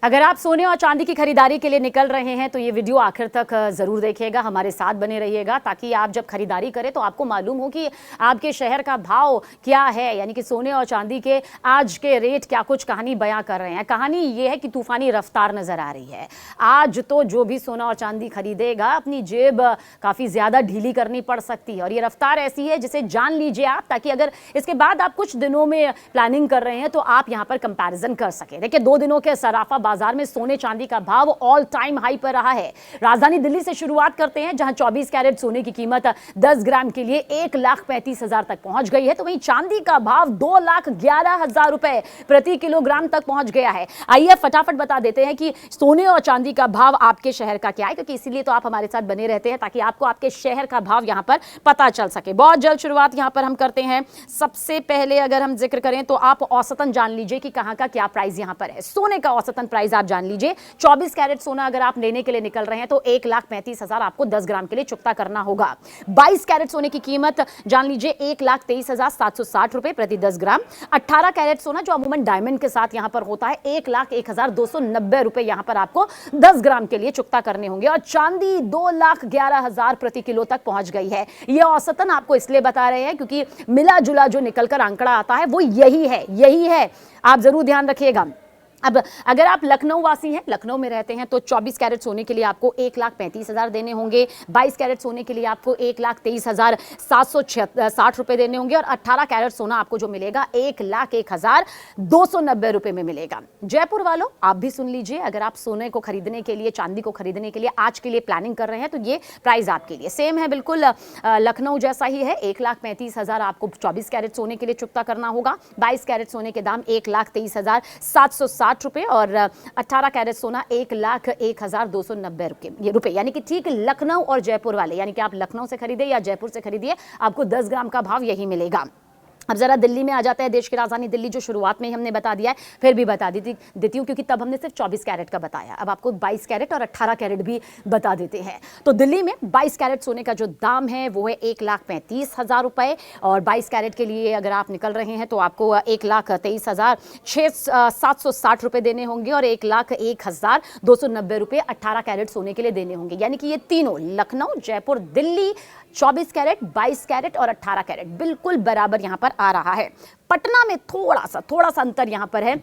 अगर आप सोने और चांदी की खरीदारी के लिए निकल रहे हैं तो ये वीडियो आखिर तक जरूर देखिएगा, हमारे साथ बने रहिएगा ताकि आप जब खरीदारी करें तो आपको मालूम हो कि आपके शहर का भाव क्या है। यानी कि सोने और चांदी के आज के रेट क्या कुछ कहानी बयां कर रहे हैं। कहानी ये है कि तूफानी रफ्तार नजर आ रही है। आज तो जो भी सोना और चांदी खरीदेगा अपनी जेब काफी ज्यादा ढीली करनी पड़ सकती है और ये रफ्तार ऐसी है जिसे जान लीजिए आप, ताकि अगर इसके बाद आप कुछ दिनों में प्लानिंग कर रहे हैं तो आप यहां पर कंपैरिजन कर सके। देखिए, 2 दिनों के सराफा बाजार में सोने चांदी का भाव ऑल टाइम हाई पर रहा है। राजधानी दिल्ली से शुरुआत करते हैं, जहां 24 कैरेट सोने की कीमत 10 ग्राम के लिए 1,35,000 तक पहुंच गई है, तो वहीं चांदी का भाव 2,11,000 रुपए प्रति किलोग्राम तक पहुंच गया है। आइए फटाफट बता देते हैं कि सोने और चांदी का भाव आपके शहर का क्या है, क्योंकि इसीलिए तो आप हमारे साथ बने रहते हैं ताकि आपको आपके शहर का भाव यहां पर पता चल सके। बहुत जल्द शुरुआत यहां पर हम करते हैं। सबसे पहले अगर हम जिक्र करें तो आप औसतन जान लीजिए कि कहां का क्या प्राइस यहां पर है। सोने का औसतन प्राइस आप जान लीजिए। 24 कैरेट सोना अगर आप लेने के लिए निकल रहे हैं तो 1,35,000 आपको 10 ग्राम के लिए चुकता करना होगा। 22 कैरेट सोने की कीमत जान लीजिए 1,23,760 रुपए प्रति 10 ग्राम। 18 कैरेट सोना जो अमूमन डायमंड के साथ यहां पर होता है 1,01,290 रुपए यहां पर आपको 10 ग्राम के लिए चुकता करने होंगे। और चांदी 2,11,000 प्रति किलो तक पहुंच गई है। यह औसतन आपको इसलिए बता रहे हैं क्योंकि मिला जुला जो निकलकर आंकड़ा आता है वो यही है। आप जरूर ध्यान रखिएगा। अब अगर आप लखनऊ वासी हैं, लखनऊ में रहते हैं, तो 24 कैरेट सोने के लिए आपको 1,35,000 देने होंगे। 22 कैरेट सोने के लिए आपको 1,23,760 रुपए देने होंगे और 18 कैरेट सोना आपको जो मिलेगा 1,01,290 रुपए में मिलेगा। जयपुर वालों, आप भी सुन लीजिए, अगर आप सोने को खरीदने के लिए, चांदी को खरीदने के लिए आज के लिए प्लानिंग कर रहे हैं तो ये प्राइस आपके लिए सेम है, बिल्कुल लखनऊ जैसा ही है। 1,35,000 आपको 24 कैरेट सोने के लिए चुकता करना होगा। 22 कैरेट सोने के दाम 1,23,760 रुपए और 18 कैरेट सोना 1,01,290 रुपए। यानी कि ठीक लखनऊ और जयपुर वाले, यानी कि आप लखनऊ से खरीदे या जयपुर से खरीदिए, आपको 10 ग्राम का भाव यही मिलेगा। अब जरा दिल्ली में आ जाता है, देश की राजधानी दिल्ली, जो शुरुआत में ही हमने बता दिया है, फिर भी बता देती हूँ क्योंकि तब हमने सिर्फ 24 कैरेट का बताया। अब आपको 22 कैरेट और 18 कैरेट भी बता देते हैं। तो दिल्ली में 22 कैरेट सोने का जो दाम है वो है 1,35,000 रुपए और 22 कैरेट के लिए अगर आप निकल रहे हैं तो आपको 1,23,760 रुपए देने होंगे और 1,01,290 रुपए 18 कैरेट सोने के लिए देने होंगे। यानी कि ये तीनों, लखनऊ, जयपुर, दिल्ली, 24 कैरेट, 22 कैरेट और 18 कैरेट बिल्कुल बराबर यहां पर आ रहा है। पटना में थोड़ा सा अंतर यहां पर है।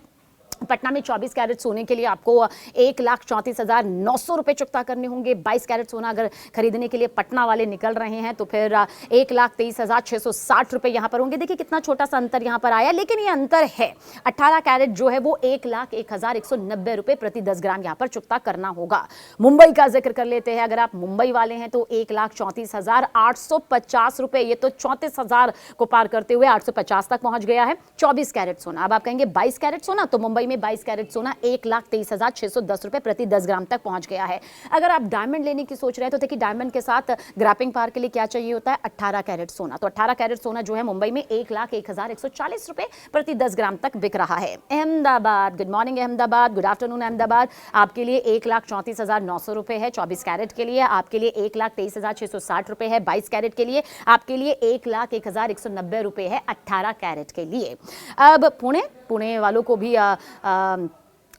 पटना में 24 कैरेट सोने के लिए आपको 1,34,900 रुपए चुकता करने होंगे। 22 कैरेट सोना अगर खरीदने के लिए पटना वाले निकल रहे हैं तो फिर 1,23,660 रुपए यहां पर होंगे। देखिए कितना छोटा सा अंतर यहां पर आया, लेकिन ये अंतर है। 18 कैरेट जो है वो 1,01,190 रुपए प्रति 10 ग्राम यहां पर चुकता करना होगा। मुंबई का जिक्र कर लेते हैं। अगर आप मुंबई वाले हैं तो 1,34,850 रुपए, ये तो 34,000 को पार करते हुए 850 तक पहुंच गया है 24 कैरेट सोना। अब आप कहेंगे 22 कैरेट सोना, तो मुंबई में 22 कैरेट सोना 1,23,610 रुपए प्रति 10 ग्राम तक पहुंच गया है। अगर आप डायमंड लेने की सोच रहे हैं तो देखिए, डायमंड के साथ ग्रैपिंग पावर के लिए क्या चाहिए होता है, 18 कैरेट सोना। तो 18 कैरेट सोना जो है मुंबई में 1,01,140 रुपए प्रति 10 ग्राम तक बिक रहा है। Ahmedabad, good morning Ahmedabad, good afternoon Ahmedabad, आपके लिए 1,34,900 रुपए है 24 कैरेट के लिए। आपके लिए 1,23,660 रुपए है 22 कैरेट के लिए। आपके लिए 1,01,190 रुपए है 18 कैरेट के लिए। अब पुणे वालों को भी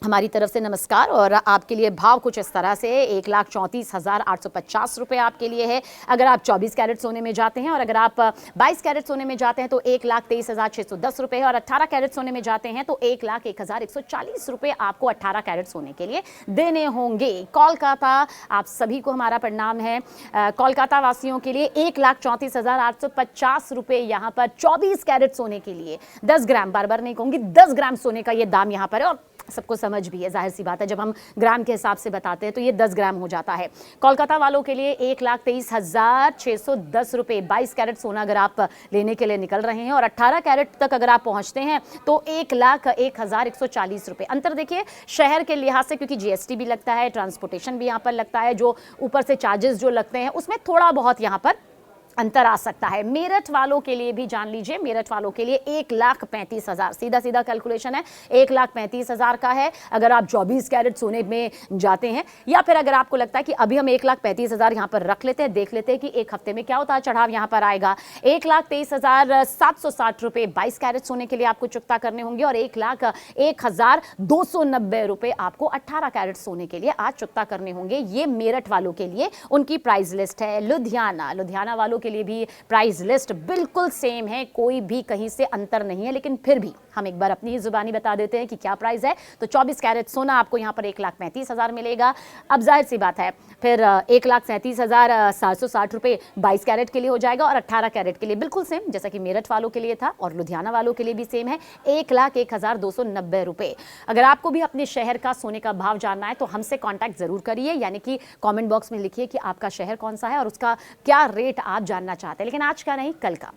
हमारी तरफ से नमस्कार। और आपके लिए भाव कुछ इस तरह से 1,34,850 रुपए आपके लिए है अगर आप 24 कैरेट सोने में जाते हैं, और अगर आप 22 कैरेट सोने में जाते हैं तो 1,23,610 रुपए है, और 18 कैरेट सोने में जाते हैं तो 1,01,140 रुपए आपको 18 कैरेट सोने के लिए देने होंगे। कोलकाता, आप सभी को हमारा प्रणाम है। कोलकाता वासियों के लिए 1,34,850 रुपए यहाँ पर 24 कैरेट सोने के लिए 10 ग्राम, बार नहीं कहूंगी, 10 ग्राम सोने का ये दाम यहाँ पर है। और सबको समझ भी है, जाहिर सी बात है, जब हम ग्राम के हिसाब से बताते हैं तो ये 10 ग्राम हो जाता है। कोलकाता वालों के लिए 1,23,610 रुपए 22 कैरेट सोना अगर आप लेने के लिए निकल रहे हैं, और 18 कैरेट तक अगर आप पहुंचते हैं तो 1,01,140 रुपए। अंतर देखिए शहर के लिहाज से, क्योंकि जीएसटी भी लगता है, ट्रांसपोर्टेशन भी यहाँ पर लगता है, जो ऊपर से चार्जेस जो लगते हैं उसमें थोड़ा बहुत यहाँ पर अंतर आ सकता है। मेरठ वालों के लिए भी जान लीजिए, मेरठ वालों के लिए 1,35,000 सीधा सीधा कैलकुलेशन है, 1,35,000 का है अगर आप 24 कैरेट सोने में जाते हैं, या फिर अगर आपको लगता है कि अभी हम 1,35,000 यहां पर रख लेते हैं, देख लेते हैं कि एक हफ्ते में क्या उतार चढ़ाव यहां पर आएगा। 1,23,760 रुपए 22 कैरेट सोने के लिए आपको चुकता करने होंगे और 1,01,290 रुपए आपको 18 कैरेट सोने के लिए आज चुकता करने होंगे। ये मेरठ वालों के लिए उनकी प्राइस लिस्ट है। लुधियाना वालों के लिए भी प्राइस लिस्ट बिल्कुल सेम है, कोई भी कहीं से अंतर नहीं है, लेकिन फिर भी हम एक बार अपनी ही जुबानी बता देते हैं कि क्या प्राइस है। तो 24 कैरेट सोना आपको यहां पर 1,35,000 मिलेगा। अब जाहिर सी बात है फिर 1,37,760 रुपए 22 कैरेट के लिए हो जाएगा और 18 कैरेट के लिए बिल्कुल सेम जैसा कि मेरठ वालों के लिए था और लुधियाना वालों के लिए भी सेम है, 1,01,290 रुपए। अगर आपको भी अपने शहर का सोने का भाव जानना है तो हमसे कांटेक्ट जरूर करिए, यानी कि कमेंट बॉक्स में लिखिए कि आपका शहर कौन सा है और उसका क्या रेट आप जानना चाहते हैं, लेकिन आज का नहीं कल का।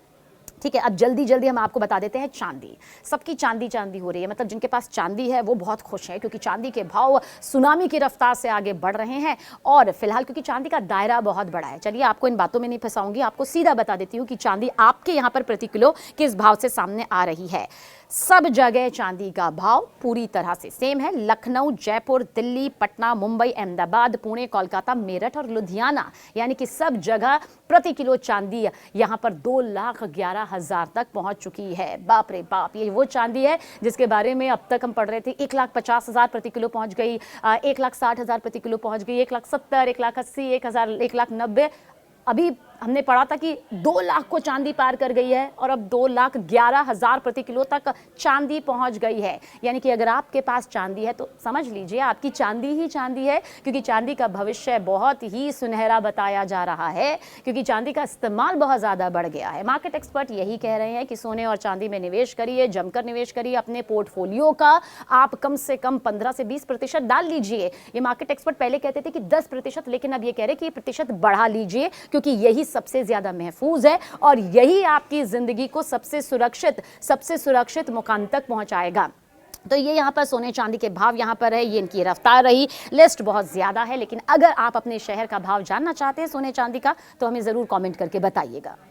ठीक है, अब जल्दी जल्दी हम आपको बता देते हैं चांदी। सबकी चांदी हो रही है, मतलब जिनके पास चांदी है वो बहुत खुश है क्योंकि चांदी के भाव सुनामी की रफ्तार से आगे बढ़ रहे हैं और फिलहाल क्योंकि चांदी का दायरा बहुत बड़ा है। चलिए आपको इन बातों में नहीं फंसाऊंगी, आपको सीधा बता देती हूँ कि चांदी आपके यहाँ पर प्रति किलो किस भाव से सामने आ रही है। सब जगह चांदी का भाव पूरी तरह से सेम है। लखनऊ, जयपुर, दिल्ली, पटना, मुंबई, अहमदाबाद, पुणे, कोलकाता, मेरठ और लुधियाना, यानी कि सब जगह प्रति किलो चांदी यहां पर 2,11,000 तक पहुंच चुकी है। बाप रे बाप, ये वो चांदी है जिसके बारे में अब तक हम पढ़ रहे थे। 1,50,000 प्रति किलो पहुंच गई, 1,60,000 प्रति किलो पहुंच गई, 1,70,000, 1,80,000, 1,000, 1,90,000। अभी हमने पढ़ा था कि 2 लाख को चांदी पार कर गई है और अब 2,11,000 प्रति किलो तक चांदी पहुंच गई है। यानी कि अगर आपके पास चांदी है तो समझ लीजिए आपकी चांदी ही चांदी है, क्योंकि चांदी का भविष्य बहुत ही सुनहरा बताया जा रहा है, क्योंकि चांदी का इस्तेमाल बहुत ज़्यादा बढ़ गया है। मार्केट एक्सपर्ट यही कह रहे हैं कि सोने और चांदी में निवेश करिए, जमकर निवेश करिए। अपने पोर्टफोलियो का आप कम से कम 15 से 20% डाल लीजिए। ये मार्केट एक्सपर्ट पहले कहते थे कि 10%, लेकिन अब ये कह रहे हैं कि प्रतिशत बढ़ा लीजिए, क्योंकि यही सबसे ज्यादा महफूज है और यही आपकी जिंदगी को सबसे सुरक्षित मुकाम तक पहुंचाएगा। तो ये यहाँ पर सोने चांदी के भाव यहाँ पर है, ये इनकी रफ्तार रही। लिस्ट बहुत ज्यादा है, लेकिन अगर आप अपने शहर का भाव जानना चाहते हैं सोने चांदी का तो हमें जरूर कमेंट करके बताइएगा।